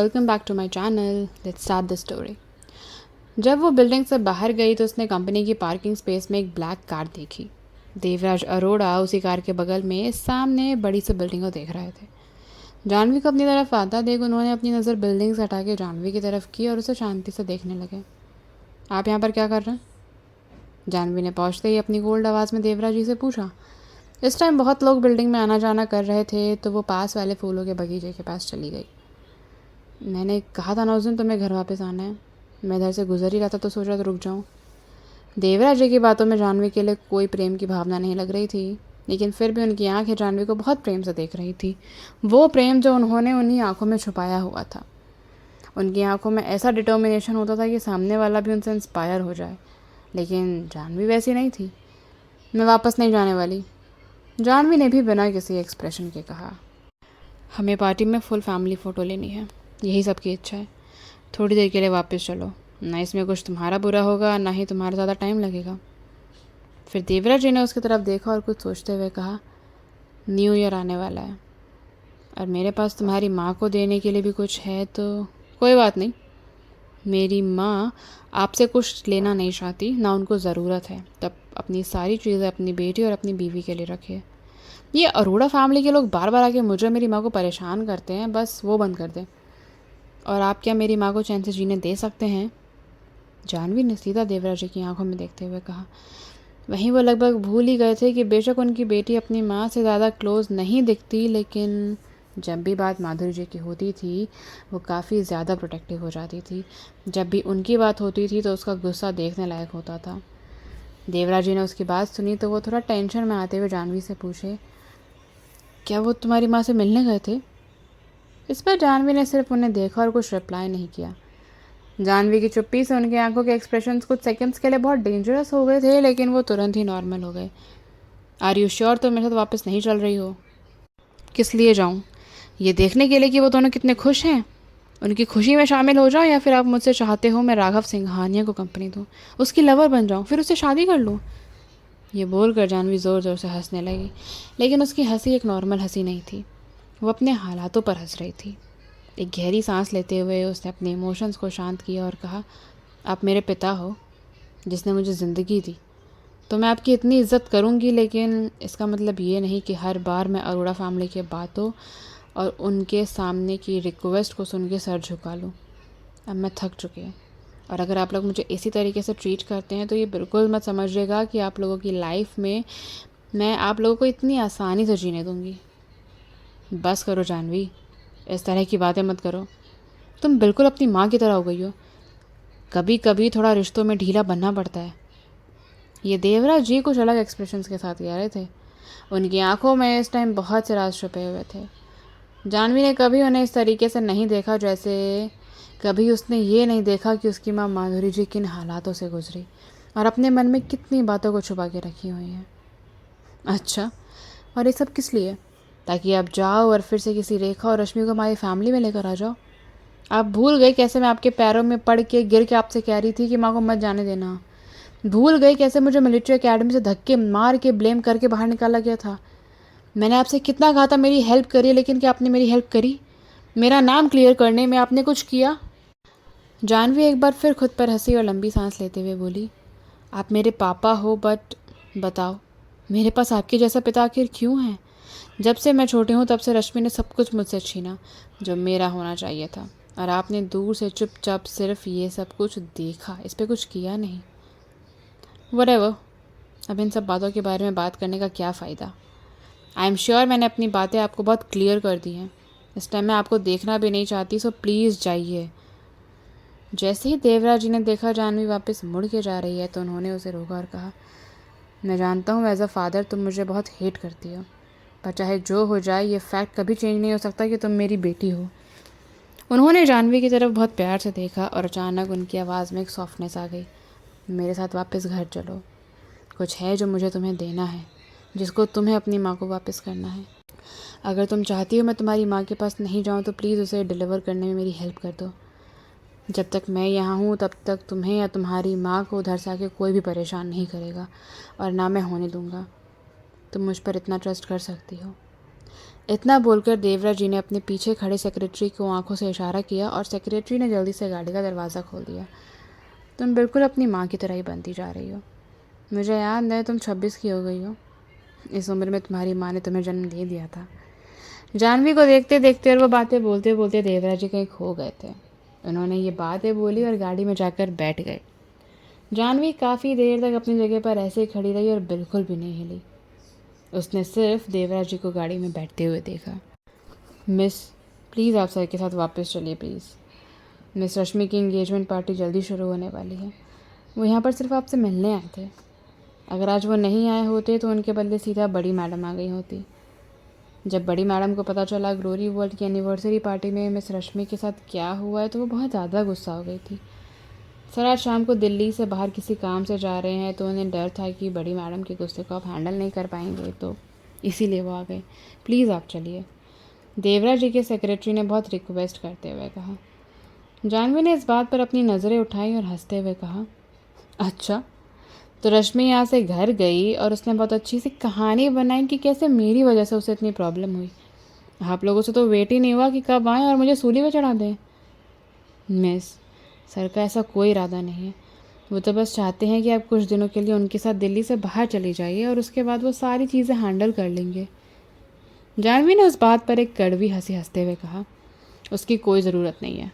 Welcome back to my channel. Let's start the story. जब वो building से बाहर गई तो उसने कंपनी की पार्किंग स्पेस में एक ब्लैक कार देखी। देवराज अरोड़ा उसी कार के बगल में सामने बड़ी सी बिल्डिंग को देख रहे थे। जानवी को अपनी तरफ आता देख उन्होंने अपनी नज़र बिल्डिंग से हटा के जानवी की तरफ की और उसे शांति से देखने लगे। आप यहाँ पर क्या कर रहे हैं? जानवी ने पहुँचते ही अपनी गोल्ड आवाज़ में देवराज जी से पूछा। इस टाइम बहुत लोग बिल्डिंग में आना जाना कर रहे थे तो वो पास वाले फूलों के बगीचे के पास चली गई। मैंने कहा था ना उस दिन तुम्हें घर वापस आना है। मैं इधर से गुजर ही रहा था तो सोचा तो रुक जाऊँ। देवराज जी की बातों में जानवी के लिए कोई प्रेम की भावना नहीं लग रही थी, लेकिन फिर भी उनकी आंखें जानवी को बहुत प्रेम से देख रही थी। वो प्रेम जो उन्होंने उन्हीं आंखों में छुपाया हुआ था। उनकी आंखों में ऐसा डिटर्मिनेशन होता था कि सामने वाला भी उनसे इंस्पायर हो जाए, लेकिन जानवी वैसी नहीं थी। मैं वापस नहीं जाने वाली, जानवी ने भी बिना किसी एक्सप्रेशन के कहा। हमें पार्टी में फुल फैमिली फ़ोटो लेनी है, यही सबकी इच्छा है। थोड़ी देर के लिए वापस चलो, ना इसमें कुछ तुम्हारा बुरा होगा ना ही तुम्हारा ज़्यादा टाइम लगेगा। फिर देवराज जी ने उसकी तरफ देखा और कुछ सोचते हुए कहा, न्यू ईयर आने वाला है और मेरे पास तुम्हारी माँ को देने के लिए भी कुछ है तो कोई बात नहीं। मेरी माँ आपसे कुछ लेना नहीं चाहती, ना उनको ज़रूरत है, तब अपनी सारी चीज़ें अपनी बेटी और अपनी बीवी के लिए रखिए। ये अरोड़ा फैमिली के लोग बार बार आके मुझे मेरी माँ को परेशान करते हैं, बस वो बंद कर दें। और आप क्या मेरी माँ को चैन से जीने दे सकते हैं? जानवी ने सीधा देवराज जी की आंखों में देखते हुए कहा। वहीं वो लगभग भूल ही गए थे कि बेशक उनकी बेटी अपनी माँ से ज़्यादा क्लोज नहीं दिखती, लेकिन जब भी बात माधुरी जी की होती थी वो काफ़ी ज़्यादा प्रोटेक्टिव हो जाती थी। जब भी उनकी बात होती थी तो उसका गुस्सा देखने लायक होता था। देवराज जी ने उसकी बात सुनी तो वो थोड़ा टेंशन में आते हुए जानवी से पूछे, क्या वो तुम्हारी माँ से मिलने गए थे? इस पर जानवी ने सिर्फ उन्हें देखा और कुछ रिप्लाई नहीं किया। जानवी की चुप्पी से उनकी आंखों के एक्सप्रेशंस कुछ सेकंड्स के लिए बहुत डेंजरस हो गए थे, लेकिन वो तुरंत ही नॉर्मल हो गए। आर यू श्योर तुम मेरे साथ वापस नहीं चल रही हो? किस लिए जाऊँ? ये देखने के लिए कि वो दोनों कितने खुश हैं। उनकी खुशी में शामिल हो जाऊँ या फिर आप मुझसे चाहते हो मैं राघव सिंघानिया को कंपनी दूँ, उसकी लवर बन जाऊँ, फिर उससे शादी कर लूँ? ये बोलकर जानवी ज़ोर ज़ोर से हंसने लगी, लेकिन उसकी हंसी एक नॉर्मल हंसी नहीं थी। वो अपने हालातों पर हंस रही थी। एक गहरी सांस लेते हुए उसने अपने इमोशंस को शांत किया और कहा, आप मेरे पिता हो जिसने मुझे ज़िंदगी दी, तो मैं आपकी इतनी इज्जत करूंगी, लेकिन इसका मतलब ये नहीं कि हर बार मैं अरोड़ा फैमिली के बातों और उनके सामने की रिक्वेस्ट को सुन के सर झुका लूँ। अब मैं थक चुकी हूँ और अगर आप लोग मुझे इसी तरीके से ट्रीट करते हैं तो ये बिल्कुल मत समझिएगा कि आप लोगों की लाइफ में मैं आप लोगों को इतनी आसानी से जीने दूँगी। बस करो जानवी, इस तरह की बातें मत करो। तुम बिल्कुल अपनी माँ की तरह हो गई हो। कभी कभी थोड़ा रिश्तों में ढीला बनना पड़ता है। ये देवराज जी कुछ अलग एक्सप्रेशंस के साथ कह रहे थे। उनकी आंखों में इस टाइम बहुत से राज छुपे हुए थे। जानवी ने कभी उन्हें इस तरीके से नहीं देखा, जैसे कभी उसने ये नहीं देखा कि उसकी माँ माधुरी जी किन हालातों से गुजरी और अपने मन में कितनी बातों को छुपा के रखी हुई हैं। अच्छा, और ये सब किस लिए? ताकि आप जाओ और फिर से किसी रेखा और रश्मि को हमारी फैमिली में लेकर आ जाओ। आप भूल गए कैसे मैं आपके पैरों में पड़ के गिर के आपसे कह रही थी कि माँ को मत जाने देना? भूल गए कैसे मुझे मिलिट्री एकेडमी से धक्के मार के ब्लेम करके बाहर निकाला गया था? मैंने आपसे कितना कहा था मेरी हेल्प करिए, लेकिन क्या आपने मेरी हेल्प करी? मेरा नाम क्लियर करने में आपने कुछ किया? जानवी एक बार फिर खुद पर हंसी और लंबी सांस लेते हुए बोली, आप मेरे पापा हो, बट बताओ मेरे पास आपके जैसा पिता आखिर क्यों है? जब से मैं छोटी हूँ तब से रश्मि ने सब कुछ मुझसे छीना जो मेरा होना चाहिए था, और आपने दूर से चुपचाप सिर्फ ये सब कुछ देखा, इस पर कुछ किया नहीं। व्हाटएवर, अब इन सब बातों के बारे में बात करने का क्या फ़ायदा? आई एम श्योर मैंने अपनी बातें आपको बहुत क्लियर कर दी हैं। इस टाइम मैं आपको देखना भी नहीं चाहती, सो प्लीज़ जाइए। जैसे ही देवराज जी ने देखा जानवी वापस मुड़ के जा रही है तो उन्होंने उसे रोका और कहा, मैं जानता हूँ एज अ फादर तुम मुझे बहुत हेट करती हो, पर चाहे जो हो जाए ये फैक्ट कभी चेंज नहीं हो सकता कि तुम मेरी बेटी हो। उन्होंने जानवी की तरफ बहुत प्यार से देखा और अचानक उनकी आवाज़ में एक सॉफ्टनेस आ गई। मेरे साथ वापस घर चलो, कुछ है जो मुझे तुम्हें देना है, जिसको तुम्हें अपनी माँ को वापस करना है। अगर तुम चाहती हो मैं तुम्हारी माँ के पास नहीं जाऊँ तो प्लीज़ उसे डिलीवर करने में मेरी हेल्प कर दो। जब तक मैं यहाँ हूँ तब तक तुम्हें या तुम्हारी माँ को उधर से आके कोई भी परेशान नहीं करेगा और ना मैं होने दूँगा। तुम मुझ पर इतना ट्रस्ट कर सकती हो। इतना बोलकर देवराज जी ने अपने पीछे खड़े सेक्रेटरी को आंखों से इशारा किया और सेक्रेटरी ने जल्दी से गाड़ी का दरवाज़ा खोल दिया। तुम बिल्कुल अपनी माँ की तरह ही बनती जा रही हो। मुझे याद है तुम 26 की हो गई हो। इस उम्र में तुम्हारी माँ ने तुम्हें जन्म दे दिया था। जानवी को देखते देखते और वो बातें बोलते बोलते देवराज जी कहीं खो गए थे। उन्होंने ये बातें बोली और गाड़ी में जाकर बैठ गए। जानवी काफ़ी देर तक अपनी जगह पर ऐसे ही खड़ी रही और बिल्कुल भी नहीं हिली। उसने सिर्फ देवराज जी को गाड़ी में बैठते हुए देखा। मिस, प्लीज़ आप सर के साथ वापस चलिए प्लीज़। मिस रश्मि की एंगेजमेंट पार्टी जल्दी शुरू होने वाली है। वो यहाँ पर सिर्फ आपसे मिलने आए थे। अगर आज वो नहीं आए होते तो उनके बदले सीधा बड़ी मैडम आ गई होती। जब बड़ी मैडम को पता चला ग्लोरी वर्ल्ड की एनिवर्सरी पार्टी में मिस रश्मि के साथ क्या हुआ है तो वो बहुत ज़्यादा गुस्सा हो गई थी। सर आज शाम को दिल्ली से बाहर किसी काम से जा रहे हैं तो उन्हें डर था कि बड़ी मैडम के गुस्से को आप हैंडल नहीं कर पाएंगे, तो इसीलिए वो आ गए। प्लीज़ आप चलिए, देवराज जी के सेक्रेटरी ने बहुत रिक्वेस्ट करते हुए कहा। जानवी ने इस बात पर अपनी नज़रें उठाई और हंसते हुए कहा, अच्छा तो रश्मि यहाँ से घर गई और उसने बहुत अच्छी सी कहानी बनाई कि कैसे मेरी वजह से उसे इतनी प्रॉब्लम हुई। आप लोगों से तो वेट ही नहीं हुआ कि कब आएँ और मुझे सूली पे चढ़ा दें। मिस, सर का ऐसा कोई इरादा नहीं है। वो तो बस चाहते हैं कि आप कुछ दिनों के लिए उनके साथ दिल्ली से बाहर चली जाइए और उसके बाद वो सारी चीज़ें हैंडल कर लेंगे। जानवी ने उस बात पर एक कड़वी हंसी हंसते हुए कहा, उसकी कोई ज़रूरत नहीं है।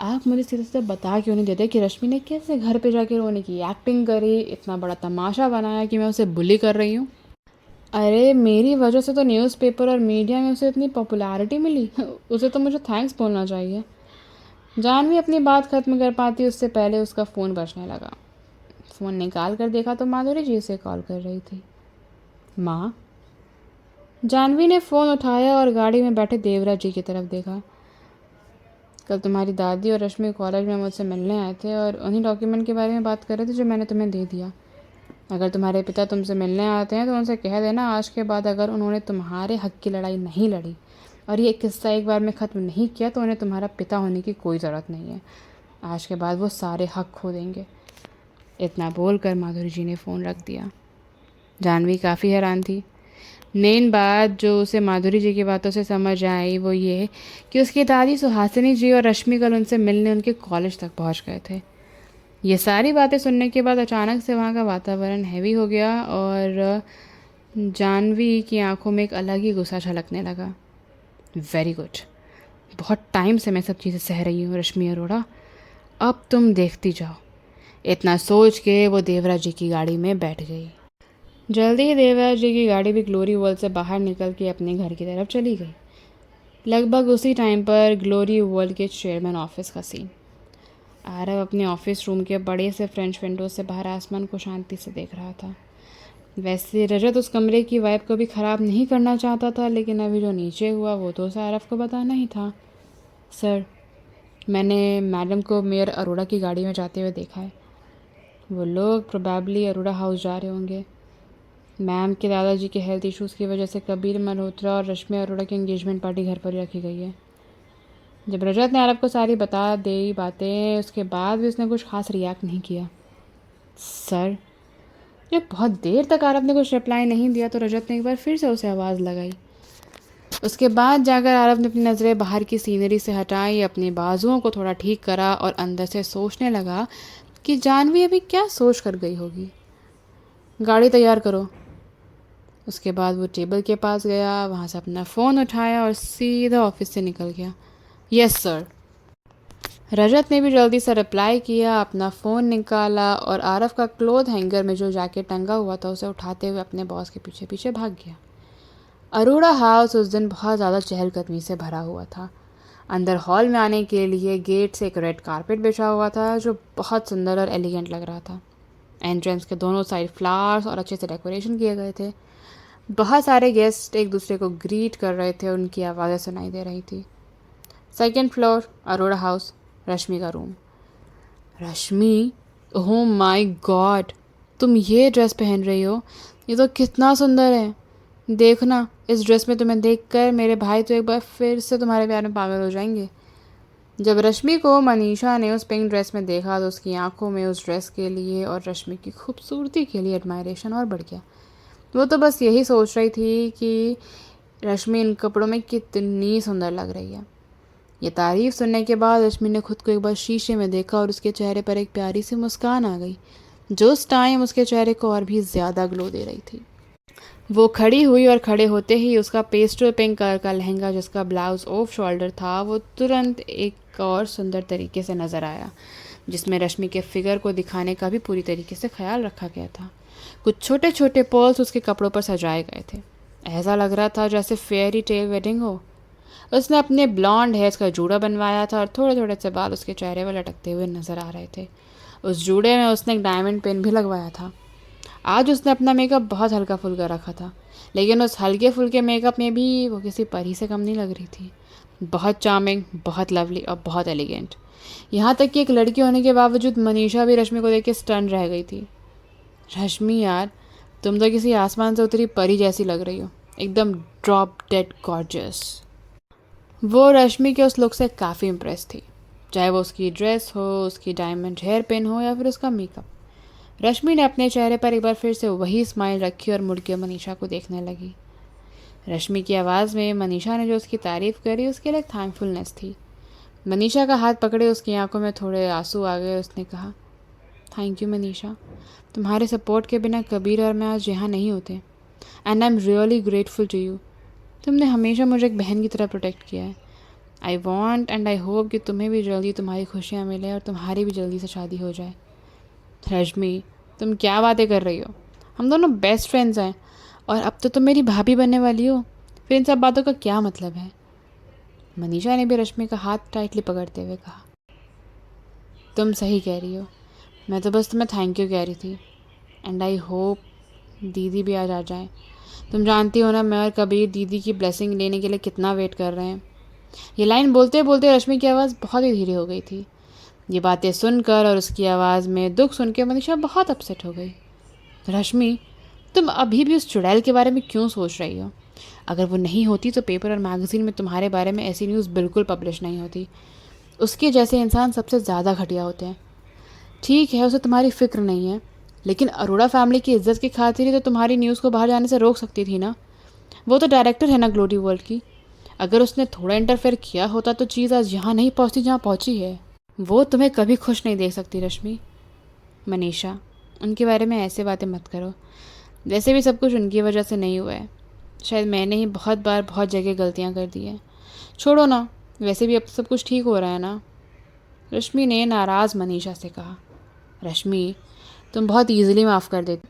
आप मुझे सीधे सीधे बता क्यों नहीं देते कि रश्मि ने कैसे घर पे जाके रोने की एक्टिंग करी, इतना बड़ा तमाशा बनाया कि मैं उसे बुली कर रही हूँ। अरे मेरी वजह से तो न्यूज़पेपर और मीडिया में उसे इतनी पॉपुलैरिटी मिली। उसे तो मुझे थैंक्स बोलना चाहिए। जानवी अपनी बात ख़त्म कर पाती उससे पहले उसका फ़ोन बजने लगा। फ़ोन निकाल कर देखा तो माधुरी जी उसे कॉल कर रही थी। माँ। जानवी ने फ़ोन उठाया और गाड़ी में बैठे देवराज जी की तरफ देखा। कल तुम्हारी दादी और रश्मि कॉलेज में मुझसे मिलने आए थे और उन्हीं डॉक्यूमेंट के बारे में बात कर रहे थे जो मैंने तुम्हें दे दिया। अगर तुम्हारे पिता तुमसे मिलने आते हैं तो उनसे कह देना आज के बाद अगर उन्होंने तुम्हारे हक की लड़ाई नहीं लड़ी और ये किस्सा एक बार में ख़त्म नहीं किया तो उन्हें तुम्हारा पिता होने की कोई ज़रूरत नहीं है। आज के बाद वो सारे हक खो देंगे। इतना बोलकर माधुरी जी ने फ़ोन रख दिया। जानवी काफ़ी हैरान थी। मेन बात जो उसे माधुरी जी की बातों से समझ आई वो ये कि उसकी दादी सुहासिनी जी और रश्मि कल उनसे मिलने उनके कॉलेज तक पहुंच गए थे। ये सारी बातें सुनने के बाद अचानक से वहाँ का वातावरण हैवी हो गया और जानवी की आंखों में एक अलग ही गुस्सा झलकने लगा। वेरी गुड, बहुत टाइम से मैं सब चीज़ें सह रही हूँ रश्मि अरोड़ा, अब तुम देखती जाओ। इतना सोच के वो देवराज जी की गाड़ी में बैठ गई। जल्दी ही देवराज जी की गाड़ी भी ग्लोरी वर्ल्ड से बाहर निकल के अपने घर की तरफ चली गई। लगभग उसी टाइम पर ग्लोरी वर्ल्ड के चेयरमैन ऑफिस का सीन। आरव अपने ऑफिस रूम के बड़े से फ्रेंच विंडो से बाहर आसमान को शांति से देख रहा था। वैसे रजत उस कमरे की वाइब को भी ख़राब नहीं करना चाहता था, लेकिन अभी जो नीचे हुआ वो तो उसे आरव को बताना ही था। सर, मैंने मैडम को मेयर अरोड़ा की गाड़ी में जाते हुए देखा है। वो लोग प्रोबेबली अरोड़ा हाउस जा रहे होंगे। मैम के दादाजी के हेल्थ इश्यूज़ की वजह से कबीर मल्होत्रा और रश्मि अरोड़ा की एंगेजमेंट पार्टी घर पर ही रखी गई है। जब रजत ने आरव को सारी बता दी बातें उसके बाद भी उसने कुछ खास रिएक्ट नहीं किया। सर, जब बहुत देर तक आरव ने कुछ रिप्लाई नहीं दिया तो रजत ने एक बार फिर से उसे आवाज़ लगाई। उसके बाद जाकर आरव ने अपनी नज़रें बाहर की सीनरी से हटाई, अपने बाजुओं को थोड़ा ठीक करा और अंदर से सोचने लगा कि जानवी अभी क्या सोच कर गई होगी। गाड़ी तैयार करो। उसके बाद वो टेबल के पास गया, वहाँ से अपना फ़ोन उठाया और सीधा ऑफिस से निकल गया। Yes sir. रजत ने भी जल्दी से रिप्लाई किया, अपना फ़ोन निकाला और आरव का क्लोथ हैंगर में जो जैकेट टंगा हुआ था उसे उठाते हुए अपने बॉस के पीछे पीछे भाग गया। अरोड़ा हाउस उस दिन बहुत ज़्यादा चहलकदमी से भरा हुआ था। अंदर हॉल में आने के लिए गेट से एक रेड कारपेट बिछा हुआ था जो बहुत सुंदर और एलिगेंट लग रहा था। एंट्रेंस के दोनों साइड फ्लावर्स और अच्छे से डेकोरेशन किए गए थे। बहुत सारे गेस्ट एक दूसरे को ग्रीट कर रहे थे और उनकी आवाज़ें सुनाई दे रही थी। सेकेंड फ्लोर, अरोड़ा हाउस, रश्मि का room. Rashmi, oh my God, तुम ये ड्रेस पहन रही हो, ये तो कितना सुंदर है। देखना, इस ड्रेस में तुम्हें देखकर मेरे भाई तो एक बार फिर से तुम्हारे प्यार में पागल हो जाएंगे। जब रश्मि को मनीषा ने उस पिंक ड्रेस में देखा तो उसकी आंखों में उस ड्रेस के लिए और रश्मि की खूबसूरती के लिए एडमायरेशन और बढ़ गया। वो तो बस यही सोच रही थी कि रश्मि इन कपड़ों में कितनी सुंदर लग रही है। ये तारीफ सुनने के बाद रश्मि ने खुद को एक बार शीशे में देखा और उसके चेहरे पर एक प्यारी सी मुस्कान आ गई, जो उस टाइम उसके चेहरे को और भी ज़्यादा ग्लो दे रही थी। वो खड़ी हुई और खड़े होते ही उसका पेस्टल पिंक कलर का लहंगा, जिसका ब्लाउज ऑफ शोल्डर था, वो तुरंत एक और सुंदर तरीके से नज़र आया, जिसमें रश्मि के फिगर को दिखाने का भी पूरी तरीके से ख्याल रखा गया था। कुछ छोटे छोटे पर्ल्स उसके कपड़ों पर सजाए गए थे। ऐसा लग रहा था जैसे फेयरी टेल वेडिंग हो। उसने अपने ब्लॉन्ड हेयर्स का जूड़ा बनवाया था और थोड़े थोड़े से बाल उसके चेहरे पर लटकते हुए नजर आ रहे थे। उस जूड़े में उसने एक डायमंड पिन भी लगवाया था। आज उसने अपना मेकअप बहुत हल्का फुल्का रखा था, लेकिन उस हल्के फुल्के मेकअप में भी वो किसी परी से कम नहीं लग रही थी। बहुत चार्मिंग, बहुत लवली और बहुत एलिगेंट। यहाँ तक कि एक लड़की होने के बावजूद मनीषा भी रश्मि को देख के स्टन रह गई थी। रश्मि यार, तुम तो किसी आसमान से उतरी परी जैसी लग रही हो, एकदम ड्रॉप डेड गॉर्जियस। वो रश्मि के उस लुक से काफ़ी इम्प्रेस थी, चाहे वो उसकी ड्रेस हो, उसकी डायमंड हेयर पिन हो या फिर उसका मेकअप। रश्मि ने अपने चेहरे पर एक बार फिर से वही स्माइल रखी और मुड़ के मनीषा को देखने लगी। रश्मि की आवाज़ में मनीषा ने जो उसकी तारीफ़ करी उसके लिए थैंकफुलनेस थी। मनीषा का हाथ पकड़े उसकी आंखों में थोड़े आंसू आ गए। उसने कहा, थैंक यू मनीषा, तुम्हारे सपोर्ट के बिना कबीर और मैं आज यहाँ नहीं होते, and I am really grateful to you. तुमने हमेशा मुझे एक बहन की तरह प्रोटेक्ट किया है। I want and I hope कि तुम्हें भी जल्दी तुम्हारी खुशियाँ मिले और तुम्हारी भी जल्दी से शादी हो जाए। रश्मि, तुम क्या बातें कर रही हो? हम दोनों बेस्ट फ्रेंड्स हैं और अब तो तुम मेरी भाभी बनने वाली हो। फिर इन सब बातों का क्या मतलब है? मनीषा ने भी रश्मि का हाथ टाइटली पकड़ते हुए कहा, तुम सही कह रही हो, मैं तो बस तुम्हें थैंक यू कह रही थी। एंड आई होप दीदी भी आज आ जाए। तुम जानती हो ना, मैं और कबीर दीदी की ब्लेसिंग लेने के लिए कितना वेट कर रहे हैं। ये लाइन बोलते बोलते रश्मि की आवाज़ बहुत ही धीरे हो गई थी। ये बातें सुनकर और उसकी आवाज़ में दुख सुन के मनीषा बहुत अपसेट हो गई। रश्मि, तुम अभी भी उस चुड़ैल के बारे में क्यों सोच रही हो? अगर वो नहीं होती तो पेपर और मैगज़ीन में तुम्हारे बारे में ऐसी न्यूज़ बिल्कुल पब्लिश नहीं होती। उसके जैसे इंसान सबसे ज़्यादा घटिया होते हैं। ठीक है, उसे तुम्हारी फिक्र नहीं है, लेकिन अरोड़ा फैमिली की इज्जत की खातिर ही तो तुम्हारी न्यूज़ को बाहर जाने से रोक सकती थी ना। वो तो डायरेक्टर है ना ग्लोरी वर्ल्ड की। अगर उसने थोड़ा इंटरफेयर किया होता तो चीज़ आज यहाँ नहीं पहुँचती जहाँ पहुँची है। वो तुम्हें कभी खुश नहीं देख सकती रश्मि। मनीषा, उनके बारे में ऐसे बातें मत करो। वैसे भी सब कुछ उनकी वजह से नहीं हुआ है। शायद मैंने ही बहुत बार बहुत जगह गलतियाँ कर दी हैं। छोड़ो ना, वैसे भी अब सब कुछ ठीक हो रहा है ना। रश्मि ने नाराज़ मनीषा से कहा, रश्मि, तुम बहुत ईजिली माफ़ कर देती।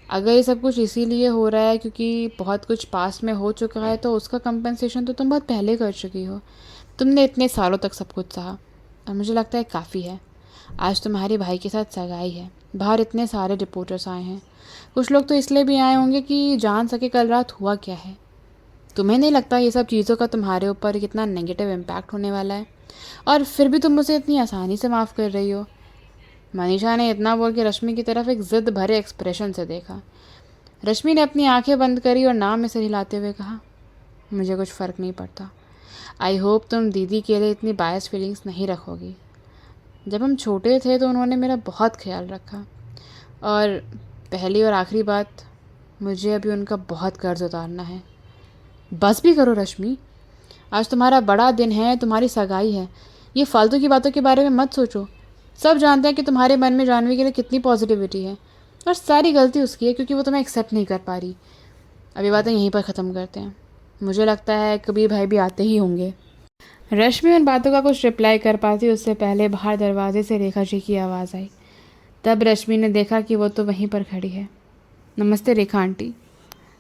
अगर ये सब कुछ इसीलिए हो रहा है क्योंकि बहुत कुछ पास्ट में हो चुका है, तो उसका कंपनसेशन तो तुम बहुत पहले कर चुकी हो। तुमने इतने सालों तक सब कुछ सहा और मुझे लगता है काफ़ी है। आज तुम्हारे भाई के साथ सगाई है, बाहर इतने सारे रिपोर्टर्स आए हैं। कुछ लोग तो इसलिए भी आए होंगे कि जान सके कल रात हुआ क्या है। तुम्हें नहीं लगता ये सब चीज़ों का तुम्हारे ऊपर कितना नेगेटिव इम्पैक्ट होने वाला है? और फिर भी तुम मुझे इतनी आसानी से माफ़ कर रही हो। मनीषा ने इतना बोल के रश्मि की तरफ एक ज़िद भरे एक्सप्रेशन से देखा। रश्मि ने अपनी आंखें बंद करी और नाम में सिर हिलाते हुए कहा, मुझे कुछ फ़र्क नहीं पड़ता। आई होप तुम दीदी के लिए इतनी बायस फीलिंग्स नहीं रखोगी। जब हम छोटे थे तो उन्होंने मेरा बहुत ख्याल रखा। और पहली और आखिरी बात, मुझे अभी उनका बहुत कर्ज उतारना है। बस भी करो रश्मि, आज तुम्हारा बड़ा दिन है, तुम्हारी सगाई है। ये फालतू की बातों के बारे में मत सोचो। सब जानते हैं कि तुम्हारे मन में जानवी के लिए कितनी पॉजिटिविटी है, और सारी गलती उसकी है क्योंकि वो तुम्हें एक्सेप्ट नहीं कर पा रही। अभी बातें यहीं पर ख़त्म करते हैं। मुझे लगता है कबीर भाई भी आते ही होंगे। रश्मि उन बातों का कुछ रिप्लाई कर पाती उससे पहले बाहर दरवाजे से रेखा जी की आवाज़ आई। तब रश्मि ने देखा कि वो तो वहीं पर खड़ी है। नमस्ते रेखा आंटी।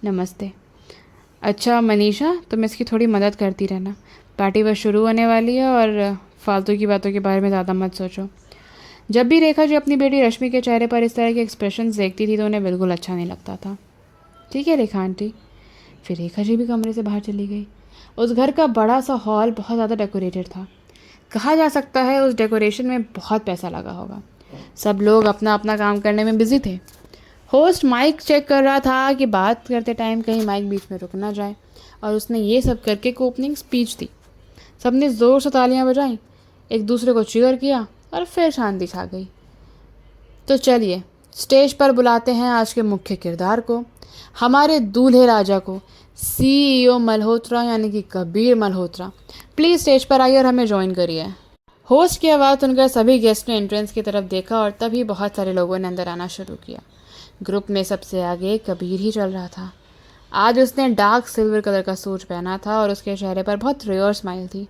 नमस्ते। अच्छा मनीषा, तुम इसकी थोड़ी मदद करती रहना। पार्टी बस शुरू होने वाली है और फालतू की बातों के बारे में ज़्यादा मत सोचो। जब भी रेखा जी अपनी बेटी रश्मि के चेहरे पर इस तरह के एक्सप्रेशन देखती थी तो उन्हें बिल्कुल अच्छा नहीं लगता था। ठीक है रेखा आंटी। फिर रेखा जी भी कमरे से बाहर चली गई। उस घर का बड़ा सा हॉल बहुत ज़्यादा डेकोरेटेड था। कहा जा सकता है उस डेकोरेशन में बहुत पैसा लगा होगा। सब लोग अपना अपना काम करने में बिजी थे। होस्ट माइक चेक कर रहा था कि बात करते टाइम कहीं माइक बीच में रुक ना जाए, और उसने ये सब करके एक ओपनिंग स्पीच दी। सबने ज़ोर से तालियां बजाईं, एक दूसरे को चीयर किया और फिर शांति छा गई। तो चलिए स्टेज पर बुलाते हैं आज के मुख्य किरदार को, हमारे दूल्हे राजा को, CEO मल्होत्रा यानी कि कबीर मल्होत्रा। प्लीज़ स्टेज पर आइए और हमें ज्वाइन करिए। होस्ट की आवाज़ सुनकर सभी गेस्ट ने एंट्रेंस की तरफ देखा और तभी बहुत सारे लोगों ने अंदर आना शुरू किया। ग्रुप में सबसे आगे कबीर ही चल रहा था। आज उसने डार्क सिल्वर कलर का सूट पहना था और उसके चेहरे पर बहुत रेयर स्माइल थी।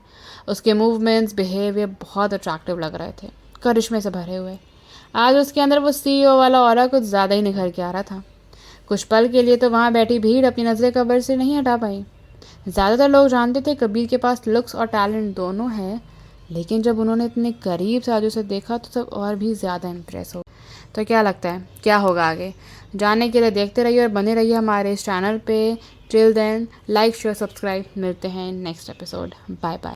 उसके मूवमेंट्स, बिहेवियर बहुत अट्रैक्टिव लग रहे थे, करिश्मे से भरे हुए। आज उसके अंदर वो CEO वाला ऑरा कुछ ज़्यादा ही निखर के आ रहा था। कुछ पल के लिए तो वहाँ बैठी भीड़ अपनी नज़रें कब्र से नहीं हटा पाई। ज़्यादातर लोग जानते थे कबीर के पास लुक्स और टैलेंट दोनों है, लेकिन जब उन्होंने इतने करीब से आज उसे देखा तो सब और भी ज़्यादा इम्प्रेस हो। तो क्या लगता है क्या होगा आगे? जानने के लिए देखते रहिए और बने रहिए हमारे इस चैनल पे। Till then, like share subscribe. मिलते हैं नेक्स्ट एपिसोड। Bye bye.